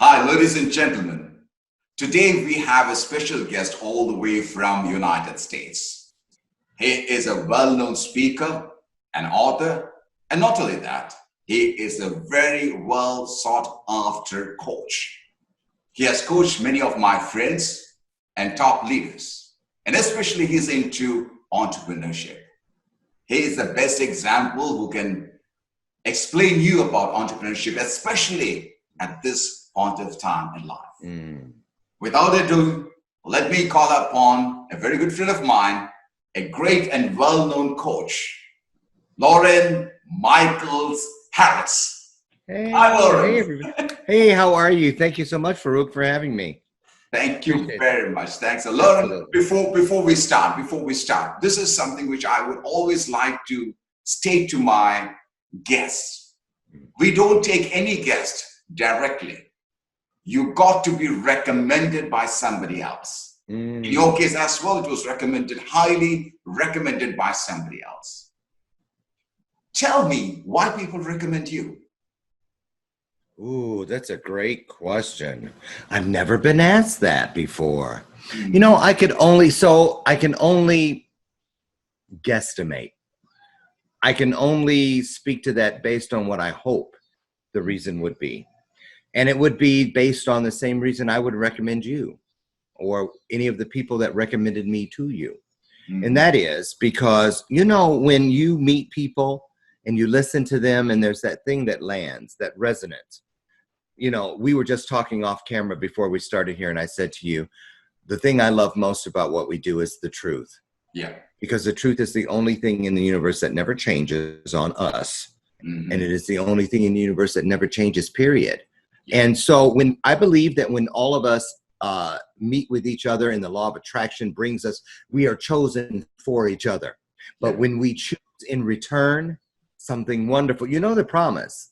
Hi, ladies and gentlemen. Today we have a special guest all the way from United States. He is a well-known speaker, an author, and not only that, he is a very well sought-after coach. He has coached many of my friends and top leaders, and especially he's into entrepreneurship. He is the best example who can explain you about entrepreneurship, especially at this point of time in life. Without ado, let me call upon a very good friend of mine, a great and well-known coach, Loren Michaels Harris. Hey, Hi, Loren. hey, everybody. Hey, how are you? Thank you so much, Farookh, for having me. Thank you Appreciate very much. Thanks. So, Loren, Absolutely. before we start, this is something which I would always like to state to my guests. We don't take any guest directly. You got to be recommended by somebody else. In your case as well, it was highly recommended by somebody else. Tell me why people recommend you. Ooh, that's a great question. I've never been asked that before. You know, I can only guesstimate. I can only speak to that based on what I hope the reason would be. And it would be based on the same reason I would recommend you or any of the people that recommended me to you. And that is because, you know, when you meet people and you listen to them and there's that thing that lands, that resonance. You know, we were just talking off camera before we started here, and I said to you, the thing I love most about what we do is the truth. Yeah. Because the truth is the only thing in the universe that never changes on us. And it is the only thing in the universe that never changes, period. And so when I believe that when all of us meet with each other and the law of attraction brings us, we are chosen for each other. But when we choose in return something wonderful, you know, the promise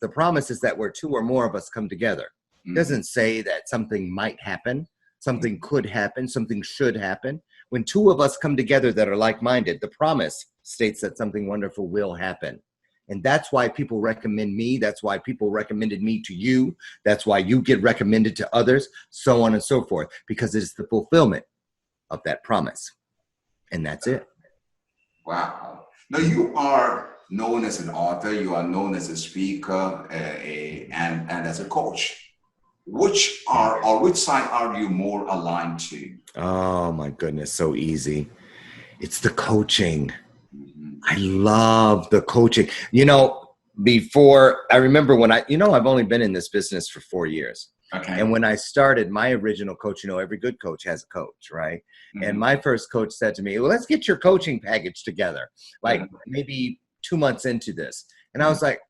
is that where two or more of us come together. It doesn't say that something might happen, something could happen, something should happen. When two of us come together that are like-minded, the promise states that something wonderful will happen. And that's why people recommend me. That's why people recommended me to you. That's why you get recommended to others, so on and so forth, because it's the fulfillment of that promise. And that's it. Wow. Now, you are known as an author. You are known as a speaker and as a coach. Which side are you more aligned to? Oh, my goodness. So easy. It's the coaching. I love the coaching. You know, before I remember when I've only been in this business for 4 years. Okay. And when I started, my original coach, you know, every good coach has a coach, right? And my first coach said to me, well, let's get your coaching package together, like maybe 2 months into this. And I was like,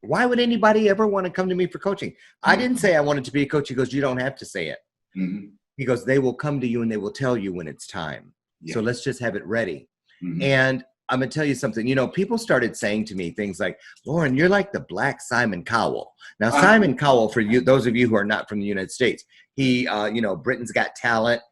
why would anybody ever want to come to me for coaching? I didn't say I wanted to be a coach. He goes, you don't have to say it. He goes, they will come to you and they will tell you when it's time. So let's just have it ready. And I'm going to tell you something, you know, people started saying to me things like, Loren, you're like the Black Simon Cowell. Now, Simon Cowell, for you, those of you who are not from the United States, he, you know, Britain's Got Talent,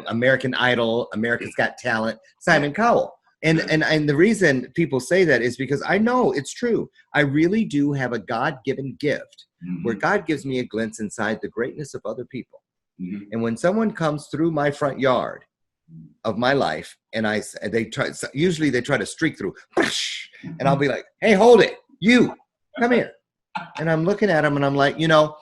American Idol, America's Got Talent, Simon Cowell. And the reason people say that is because I know it's true. I really do have a God-given gift where God gives me a glimpse inside the greatness of other people. And when someone comes through my front yard of my life, and usually they try to streak through, and I'll be like, hey, hold it, you come here. And I'm looking at them and I'm like, you know,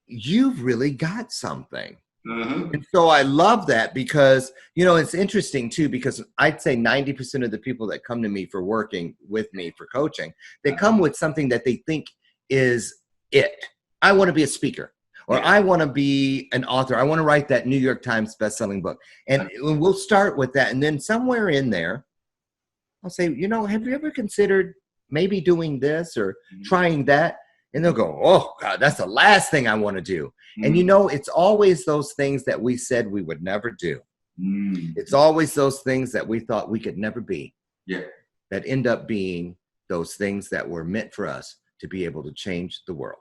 you've really got something. And so I love that because, you know, it's interesting too, because I'd say 90% of the people that come to me for working with me for coaching, they come with something that they think is it. I want to be a speaker. Or I want to be an author. I want to write that New York Times bestselling book. And we'll start with that. And then somewhere in there, I'll say, you know, have you ever considered maybe doing this or trying that? And they'll go, oh, God, that's the last thing I want to do. And, you know, it's always those things that we said we would never do. It's always those things that we thought we could never be that end up being those things that were meant for us to be able to change the world.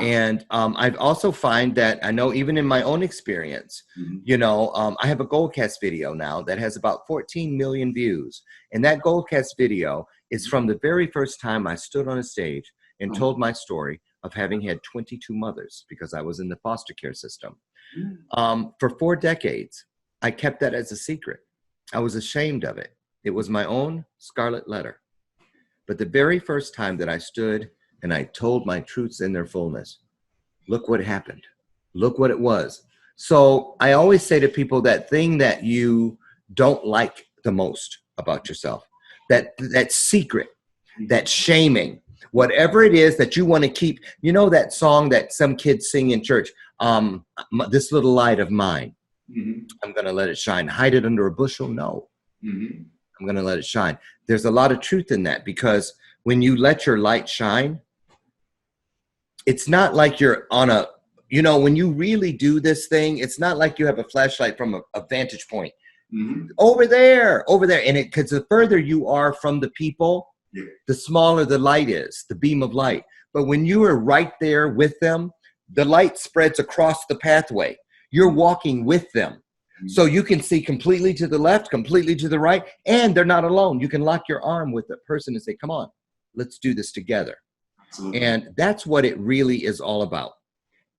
And I've also find that I know even in my own experience, you know, I have a Goldcast video now that has about 14 million views. And that Goldcast video is from the very first time I stood on a stage and told my story of having had 22 mothers because I was in the foster care system. For 4 decades, I kept that as a secret. I was ashamed of it. It was my own scarlet letter. But the very first time that I stood and I told my truths in their fullness, look what happened. Look what it was. So I always say to people, that thing that you don't like the most about yourself, that secret, that shaming, whatever it is that you want to keep. You know that song that some kids sing in church, this little light of mine, I'm going to let it shine. Hide it under a bushel? No. I'm going to let it shine. There's a lot of truth in that, because when you let your light shine, it's not like you're on a, when you really do this thing, it's not like you have a flashlight from a vantage point. Over there. And because the further you are from the people, the smaller the light is, the beam of light. But when you are right there with them, the light spreads across the pathway. You're walking with them. So you can see completely to the left, completely to the right, and they're not alone. You can lock your arm with the person and say, come on, let's do this together. Absolutely. And that's what it really is all about.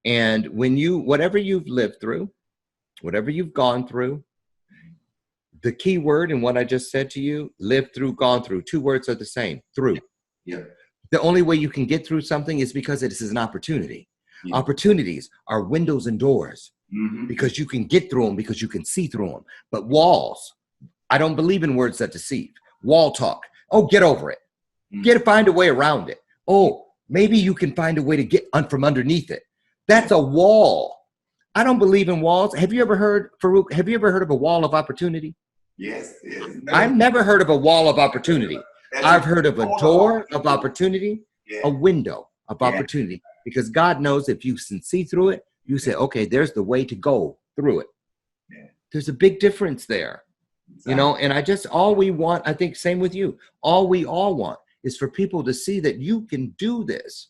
And when whatever you've lived through, whatever you've gone through, the key word in what I just said to you, lived through, gone through, 2 words are the same, through. Yeah. The only way you can get through something is because it is an opportunity. Yeah. Opportunities are windows and doors. Because you can get through them, because you can see through them. But walls, I don't believe in words that deceive. Wall talk. Oh, get over it. Find a way around it. Oh, maybe you can find a way to get from underneath it. That's a wall. I don't believe in walls. Have you ever heard, Farookh, have you ever heard of a wall of opportunity? Yes. I've never heard of a wall of opportunity. I've heard of a door of opportunity, a window of opportunity. Because God knows if you can see through it, you say, okay, there's the way to go through it. There's a big difference there, and all we want, I think, same with you, all we all want is for people to see that you can do this.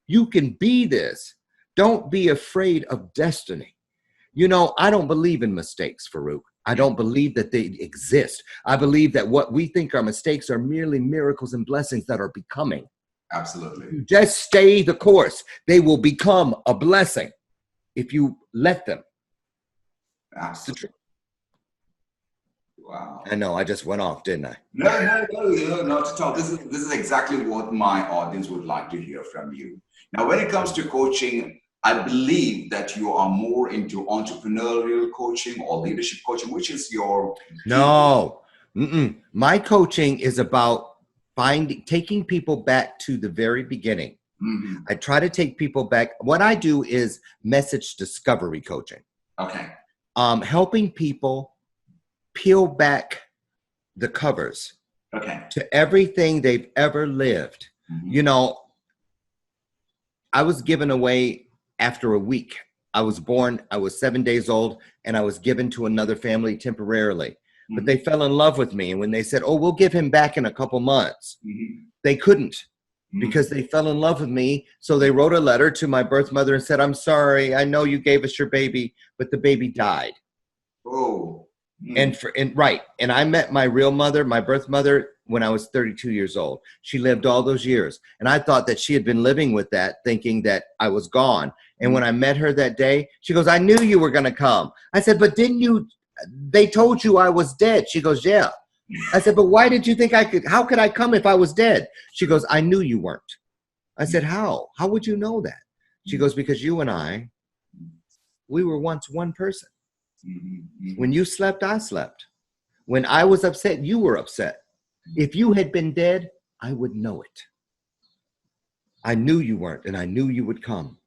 You can be this. Don't be afraid of destiny. I don't believe in mistakes, Farookh. I don't believe that they exist. I believe that what we think are mistakes are merely miracles and blessings that are becoming. Absolutely. Just stay the course. They will become a blessing if you let them. Absolutely. Wow. I know, I just went off, didn't I? No, not at all. This is exactly what my audience would like to hear from you. Now, when it comes to coaching, I believe that you are more into entrepreneurial coaching or leadership coaching, which is your... No. My coaching is about taking people back to the very beginning. I try to take people back. What I do is message discovery coaching. Okay. Helping people peel back the covers to everything they've ever lived. I was given away after a week. I was born, I was 7 days old, and I was given to another family temporarily. But they fell in love with me. And when they said, oh, we'll give him back in a couple months, they couldn't. Because they fell in love with me. So they wrote a letter to my birth mother and said, I'm sorry, I know you gave us your baby, but the baby died. Oh. And I met my real mother, my birth mother, when I was 32 years old. She lived all those years. And I thought that she had been living with that, thinking that I was gone. And when I met her that day, she goes, I knew you were going to come. I said, but they told you I was dead. She goes, yeah. I said, but why did you think how could I come if I was dead? She goes, I knew you weren't. I said, how? How would you know that? She goes, because you and we were once one person. When you slept, I slept. When I was upset, you were upset. If you had been dead, I would know it. I knew you weren't, and I knew you would come.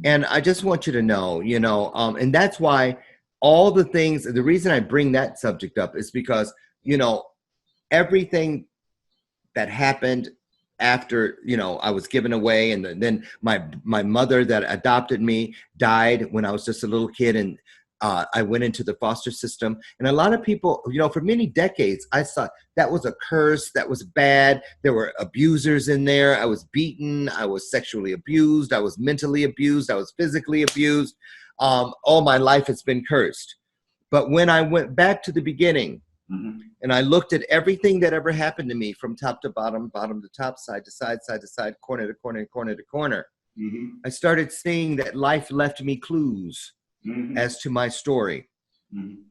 And I just want you to know, and that's why all the things, the reason I bring that subject up is because everything that happened after, I was given away, and then my mother that adopted me died when I was just a little kid, and I went into the foster system. And a lot of people, for many decades, I thought that was a curse, that was bad. There were abusers in there. I was beaten. I was sexually abused. I was mentally abused. I was physically abused. All my life has been cursed. But when I went back to the beginning, and I looked at everything that ever happened to me from top to bottom, bottom to top, side to side, corner to corner, corner to corner, Mm-hmm. I started seeing that life left me clues Mm-hmm. as to my story. Mm-hmm.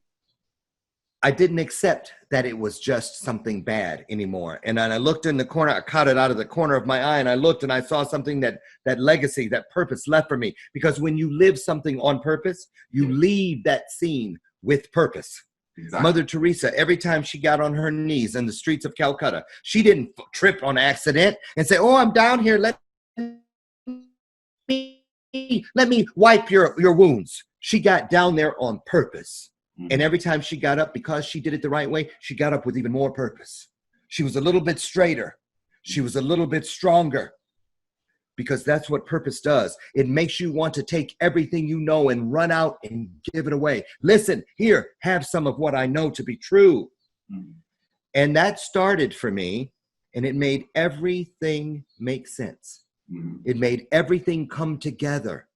I didn't accept that it was just something bad anymore. And then I looked in the corner, I caught it out of the corner of my eye, and I looked and I saw something that legacy, that purpose left for me. Because when you live something on purpose, you leave that scene with purpose. Exactly. Mother Teresa, every time she got on her knees in the streets of Calcutta, she didn't trip on accident and say, oh, I'm down here, let me wipe your wounds. She got down there on purpose. And every time she got up, because she did it the right way, she got up with even more purpose. She was a little bit straighter. She was a little bit stronger, because that's what purpose does. It makes you want to take everything you know and run out and give it away. Listen, here, have some of what I know to be true. And that started for me, and it made everything make sense. It made everything come together.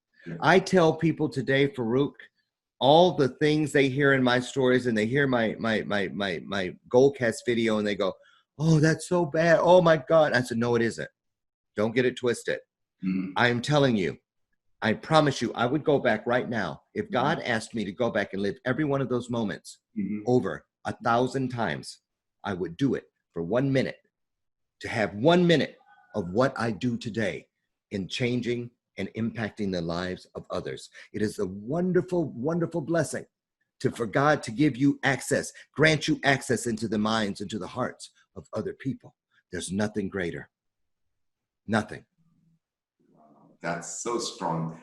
I tell people today, Farookh, all the things they hear in my stories, and they hear my Goldcast video, and they go, oh, that's so bad. Oh my God. I said, no, it isn't. Don't get it twisted. I'm telling you, I promise you, I would go back right now. If God asked me to go back and live every one of those moments over 1,000 times, I would do it for 1 minute, to have 1 minute of what I do today in changing and impacting the lives of others. It is a wonderful, wonderful blessing for God to give you access, grant you access into the minds, into the hearts of other people. There's nothing greater. Nothing. That's so strong.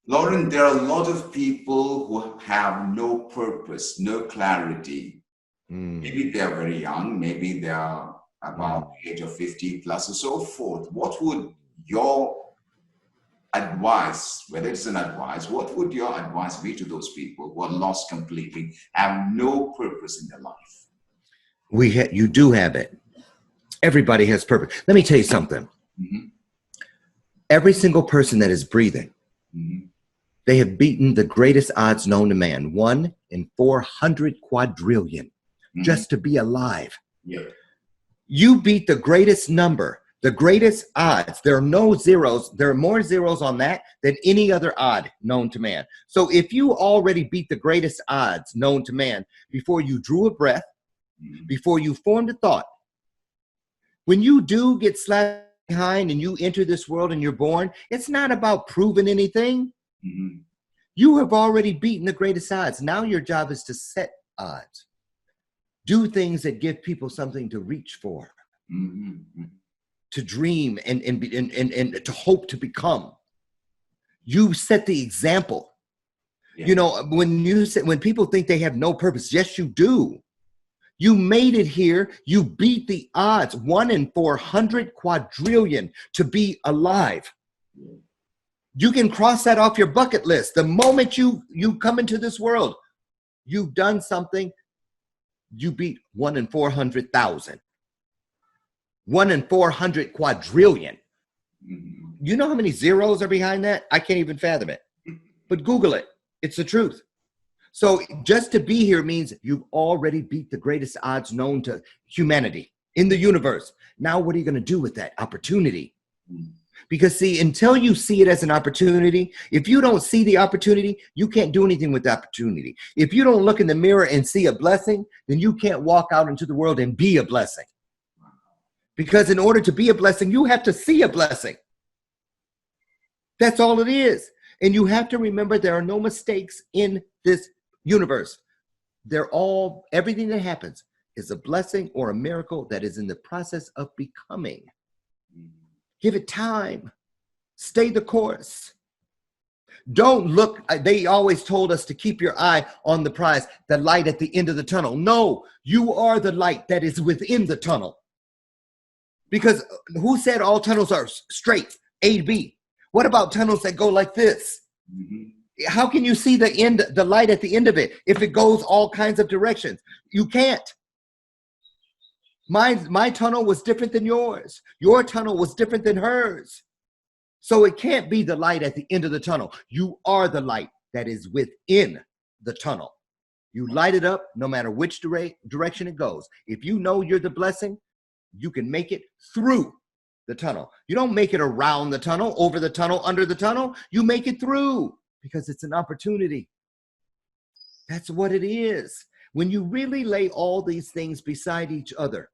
Loren, there are a lot of people who have no purpose, no clarity. Maybe they're very young, maybe they're about the age of 50 plus or so forth. What would your advice, whether it's an advice, what would your advice be to those people who are lost completely, have no purpose in their life? You do have it. Everybody has purpose. Let me tell you something. Every single person that is breathing, they have beaten the greatest odds known to man, 1 in 400 quadrillion, just to be alive. You beat the greatest number, the greatest odds. There are no zeros. There are more zeros on that than any other odd known to man. So if you already beat the greatest odds known to man before you drew a breath, before you formed a thought, when you do get slapped behind and you enter this world and you're born, it's not about proving anything. You have already beaten the greatest odds. Now your job is to set odds. Do things that give people something to reach for. To dream and to hope to become. You set the example. You know, when people think they have no purpose, yes, you do. You made it here. You beat the odds, 1 in 400 quadrillion, to be alive. You can cross that off your bucket list. The moment you come into this world, you've done something. You beat 1 in 400,000. 1 in 400 quadrillion. You know how many zeros are behind that? I can't even fathom it. But Google it. It's the truth. So just to be here means you've already beat the greatest odds known to humanity in the universe. Now what are you going to do with that opportunity? Because see, until you see it as an opportunity, if you don't see the opportunity, you can't do anything with the opportunity. If you don't look in the mirror and see a blessing, then you can't walk out into the world and be a blessing. Because in order to be a blessing, you have to see a blessing. That's all it is. And you have to remember there are no mistakes in this universe. Everything that happens is a blessing or a miracle that is in the process of becoming. Give it time. Stay the course. Don't look. They always told us to keep your eye on the prize, the light at the end of the tunnel. No, you are the light that is within the tunnel. Because who said all tunnels are straight, A to B? What about tunnels that go like this? How can you see the light at the end of it if it goes all kinds of directions? You can't. My tunnel was different than yours. Your tunnel was different than hers. So it can't be the light at the end of the tunnel. You are the light that is within the tunnel. You light it up no matter which direction it goes. If you know you're the blessing, you can make it through the tunnel. You don't make it around the tunnel, over the tunnel, under the tunnel. You make it through because it's an opportunity. That's what it is. When you really lay all these things beside each other,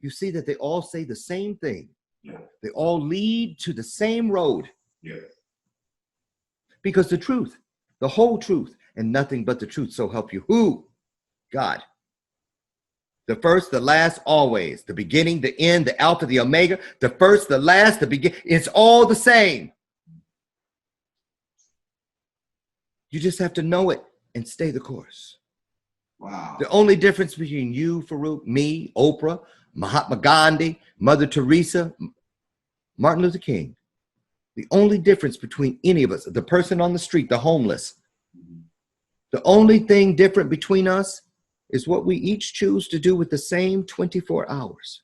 you see that they all say the same thing. Yeah. They all lead to the same road. Yeah. Because the truth, the whole truth, and nothing but the truth, so help you. Who? God. The first, the last, always. The beginning, the end, the alpha, the omega. The first, the last, the begin. It's all the same. You just have to know it and stay the course. Wow. The only difference between you, Farookh, me, Oprah, Mahatma Gandhi, Mother Teresa, Martin Luther King, the only difference between any of us, the person on the street, the homeless, the only thing different between us is what we each choose to do with the same 24 hours.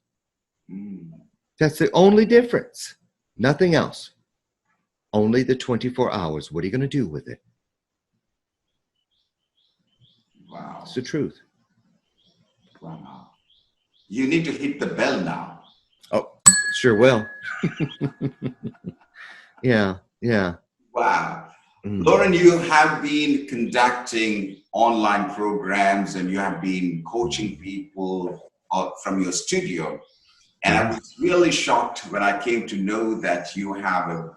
That's the only difference. Nothing else. Only the 24 hours. What are you going to do with it? Wow. It's the truth. Wow. You need to hit the bell now. Oh, sure will. Yeah, yeah. Wow. Loren, you have been conducting online programs and you have been coaching people from your studio. And I was really shocked when I came to know that you have a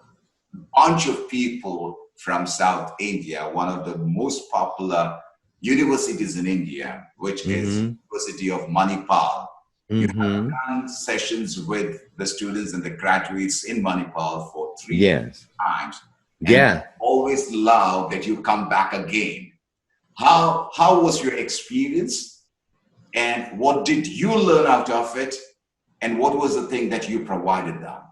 bunch of people from South India, one of the most popular universities in India, which is University of Manipal. You have done sessions with the students and the graduates in Manipal for 3 times. And yeah. Always love that you come back again. How was your experience? And what did you learn out of it? And what was the thing that you provided them?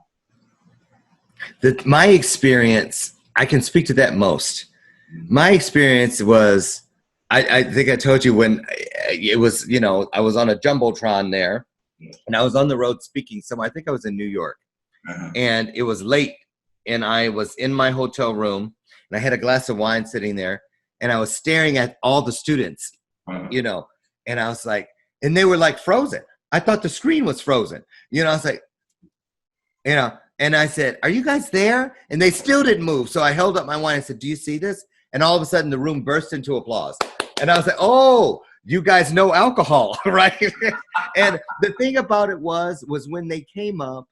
My experience, I can speak to that most. My experience was, I think I told you when it was, you know, I was on a Jumbotron there and I was on the road speaking somewhere. I think I was in New York and it was late and I was in my hotel room and I had a glass of wine sitting there and I was staring at all the students, you know, and I was like, and they were like frozen. I thought the screen was frozen. You know, I was like, you know, and I said, are you guys there? And they still didn't move. So I held up my wine and said, do you see this? And all of a sudden the room burst into applause. And I was like, oh, you guys know alcohol, right? And the thing about it was when they came up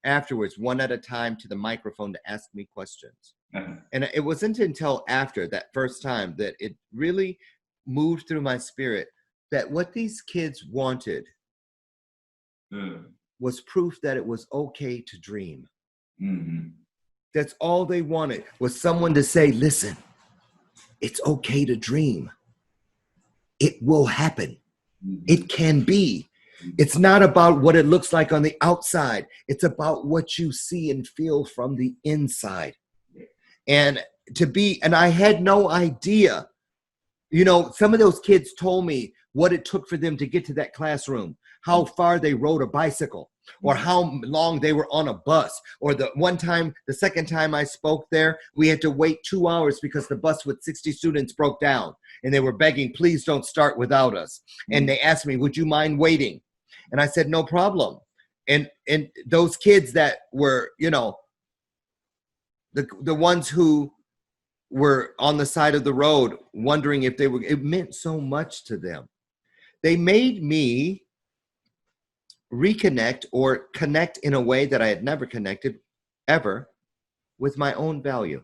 afterwards, one at a time to the microphone to ask me questions. And it wasn't until after that first time that it really moved through my spirit that what these kids wanted was proof that it was okay to dream. That's all they wanted, was someone to say, listen, it's okay to dream. It will happen. It can be. It's not about what it looks like on the outside. It's about what you see and feel from the inside. And I had no idea. You know, some of those kids told me what it took for them to get to that classroom, how far they rode a bicycle, or how long they were on a bus. Or the second time I spoke there, we had to wait 2 hours because the bus with 60 students broke down and they were begging, please don't start without us. And they asked me, would you mind waiting? And I said, no problem. And those kids that were, you know, the ones who were on the side of the road wondering if they were, it meant so much to them. They made me reconnect or connect in a way that I had never connected ever with my own value.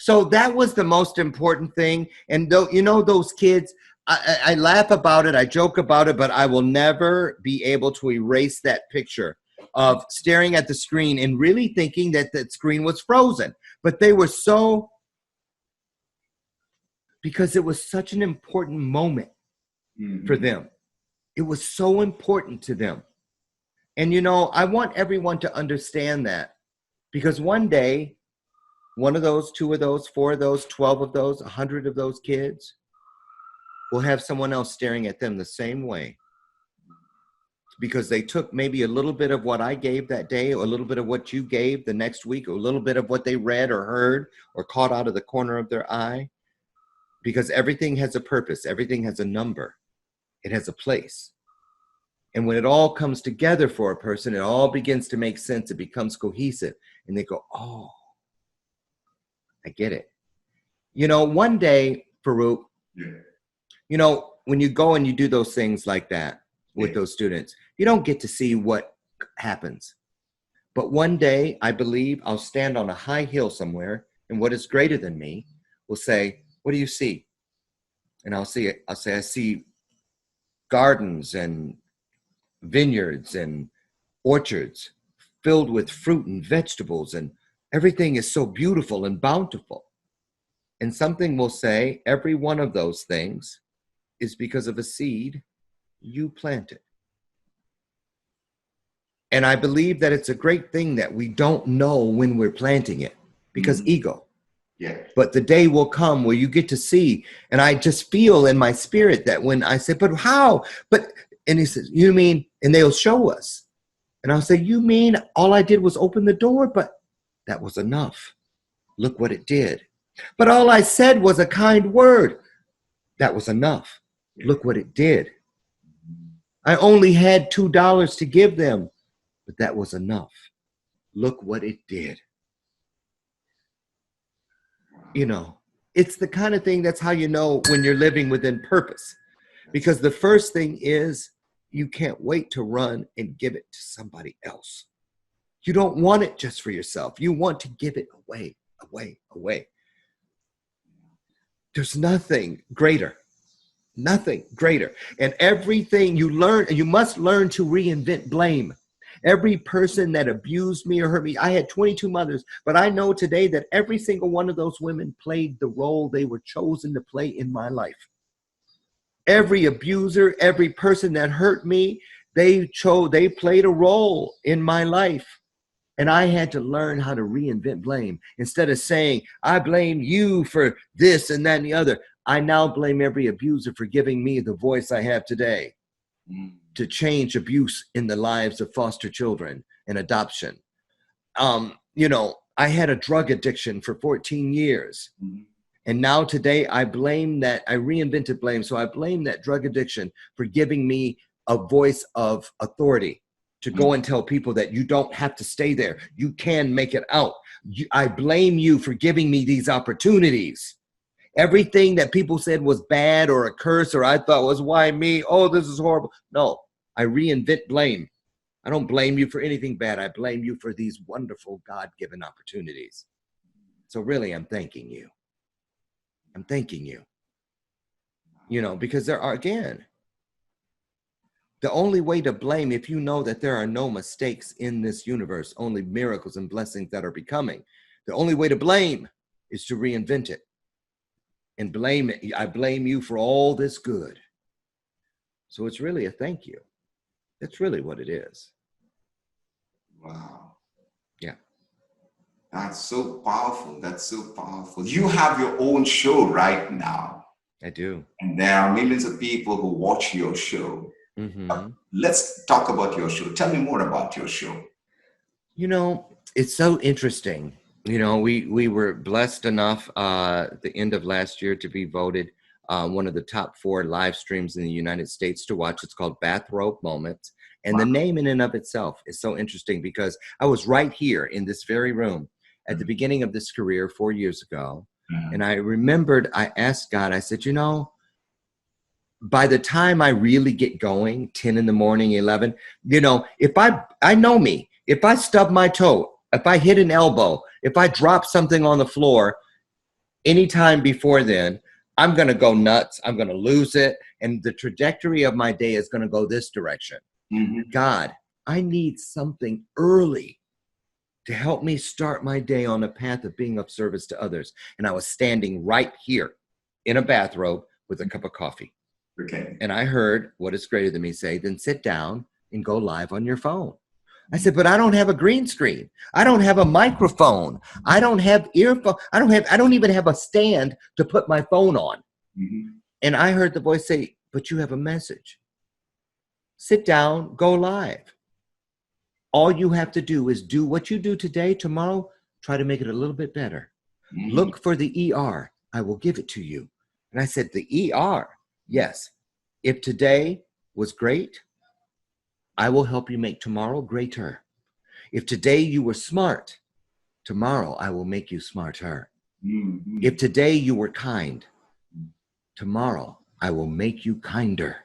So that was the most important thing. And though, you know, those kids, I laugh about it, I joke about it, but I will never be able to erase that picture of staring at the screen and really thinking that the screen was frozen. But they were so, because it was such an important moment for them. It was so important to them. And, you know, I want everyone to understand that, because one day, one of those, 2 of those, 4 of those, 12 of those, 100 of those kids will have someone else staring at them the same way, because they took maybe a little bit of what I gave that day, or a little bit of what you gave the next week, or a little bit of what they read or heard or caught out of the corner of their eye, because everything has a purpose. Everything has a number. It has a place. And when it all comes together for a person, it all begins to make sense. It becomes cohesive. And they go, oh, I get it. You know, one day, Farookh, you know, when you go and you do those things like that with those students, you don't get to see what happens. But one day, I believe I'll stand on a high hill somewhere, and what is greater than me will say, what do you see? And I'll say, I see gardens and vineyards and orchards filled with fruit and vegetables, and everything is so beautiful and bountiful. And something will say, every one of those things is because of a seed you planted. And I believe that it's a great thing that we don't know when we're planting it, because ego. Yeah. But the day will come where you get to see. And I just feel in my spirit that when I say, but how? And he says, you mean, and they'll show us. And I'll say, you mean all I did was open the door? But that was enough. Look what it did. But all I said was a kind word. That was enough. Look what it did. I only had $2 to give them, but that was enough. Look what it did. You know, it's the kind of thing, that's how you know when you're living within purpose. Because the first thing is, you can't wait to run and give it to somebody else. You don't want it just for yourself. You want to give it away, away, away. There's nothing greater. Nothing greater. And everything you learn, you must learn to reinvent blame. Every person that abused me or hurt me, I had 22 mothers, but I know today that every single one of those women played the role they were chosen to play in my life. Every abuser, every person that hurt me, they played a role in my life. And I had to learn how to reinvent blame. Instead of saying, I blame you for this and that and the other, I now blame every abuser for giving me the voice I have today to change abuse in the lives of foster children and adoption. You know, I had a drug addiction for 14 years. And now today I reinvented blame. So I blame that drug addiction for giving me a voice of authority to go and tell people that you don't have to stay there. You can make it out. I blame you for giving me these opportunities. Everything that people said was bad or a curse or I thought was, why me? Oh, this is horrible. No, I reinvent blame. I don't blame you for anything bad. I blame you for these wonderful God-given opportunities. So really, I'm thanking you. I'm thanking you. You know, because there are, again, the only way to blame, if you know that there are no mistakes in this universe, only miracles and blessings that are becoming, the only way to blame is to reinvent it. And blame it. I blame you for all this good. So it's really a thank you. That's really what it is. Wow. Yeah. That's so powerful. That's so powerful. You have your own show right now. I do. And there are millions of people who watch your show. Let's talk about your show. Tell me more about your show. You know, it's so interesting. You know, we were blessed enough at the end of last year to be voted one of the top 4 live streams in the United States to watch. It's called Bathrobe Moments. And the name in and of itself is so interesting because I was right here in this very room at the beginning of this career 4 years ago. And I remembered, I asked God, I said, you know, by the time I really get going, 10 in the morning, 11, you know, if I know me, if I stub my toe, if I hit an elbow, if I drop something on the floor, anytime before then, I'm going to go nuts. I'm going to lose it. And the trajectory of my day is going to go this direction. God, I need something early to help me start my day on a path of being of service to others. And I was standing right here in a bathrobe with a cup of coffee. Okay. And I heard what is greater than me say, then sit down and go live on your phone. I said, but I don't have a green screen. I don't have a microphone. I don't have earphones. I don't even have a stand to put my phone on. And I heard the voice say, but you have a message. Sit down, go live. All you have to do is do what you do today, tomorrow, try to make it a little bit better. Look for the ER. I will give it to you. And I said, the ER? Yes. If today was great, I will help you make tomorrow greater. If today you were smart, tomorrow I will make you smarter. Mm-hmm. If today you were kind, tomorrow I will make you kinder.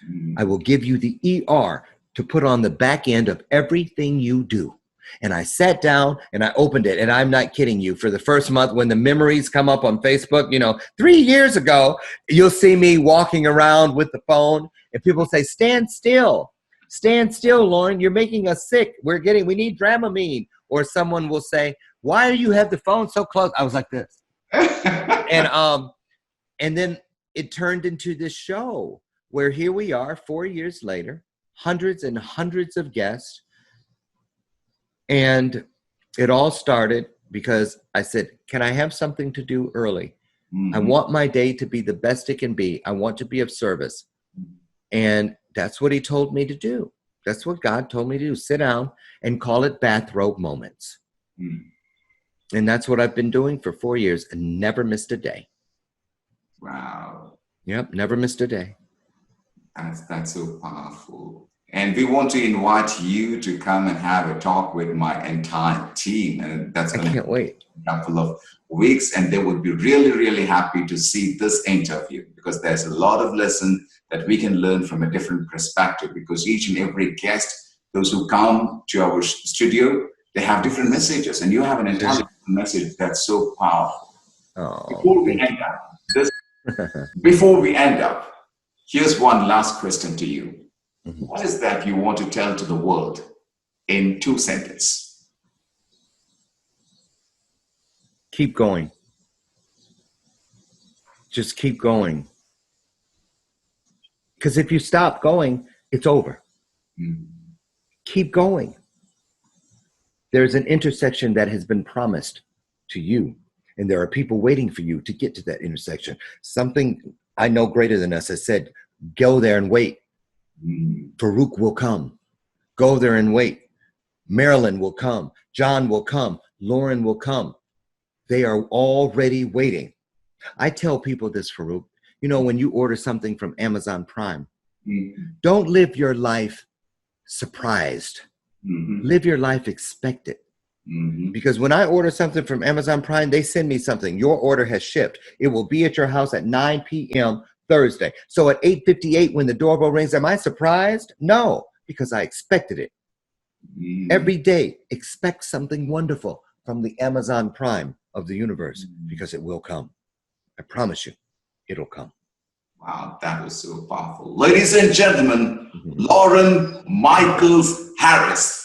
Mm-hmm. I will give you the ER to put on the back end of everything you do. And I sat down and I opened it, and I'm not kidding you. For the first month, when the memories come up on Facebook, 3 years ago, you'll see me walking around with the phone, and people say, stand still, Loren, you're making us sick. We need Dramamine. Or someone will say, why do you have the phone so close? I was like this. And then it turned into this show where here we are 4 years later, hundreds and hundreds of guests. And it all started because I said, can I have something to do early? Mm-hmm. I want my day to be the best it can be. I want to be of service. And that's what he told me to do. That's what God told me to do. Sit down and call it bathrobe moments. Mm-hmm. And that's what I've been doing for 4 years and never missed a day. Wow. Yep, never missed a day. That's so powerful. And we want to invite you to come and have a talk with my entire team. And that's going to wait. A couple of weeks. And they would be really, really happy to see this interview, because there's a lot of lesson that we can learn from a different perspective, because each and every guest, those who come to our studio, they have different messages, and you have an entirely different message that's so powerful. Oh, before we end up, here's one last question to you. Mm-hmm. What is that you want to tell to the world in 2 sentences? Keep going. Just keep going. Because if you stop going, it's over. Mm-hmm. Keep going. There's an intersection that has been promised to you, and there are people waiting for you to get to that intersection. Something I know greater than us has said, go there and wait. Farookh will come. Go there and wait. Marilyn will come. John will come. Loren will come. They are already waiting. I tell people this, Farookh. When you order something from Amazon Prime, don't live your life surprised. Live your life expected. Because when I order something from Amazon Prime, they send me something. Your order has shipped. It will be at your house at 9 p.m. Thursday. So at 8:58, when the doorbell rings, am I surprised? No, because I expected it. Every day, expect something wonderful from the Amazon Prime of the universe, because it will come. I promise you, it'll come. Wow, that was so powerful. Ladies and gentlemen, Loren Michaels Harris.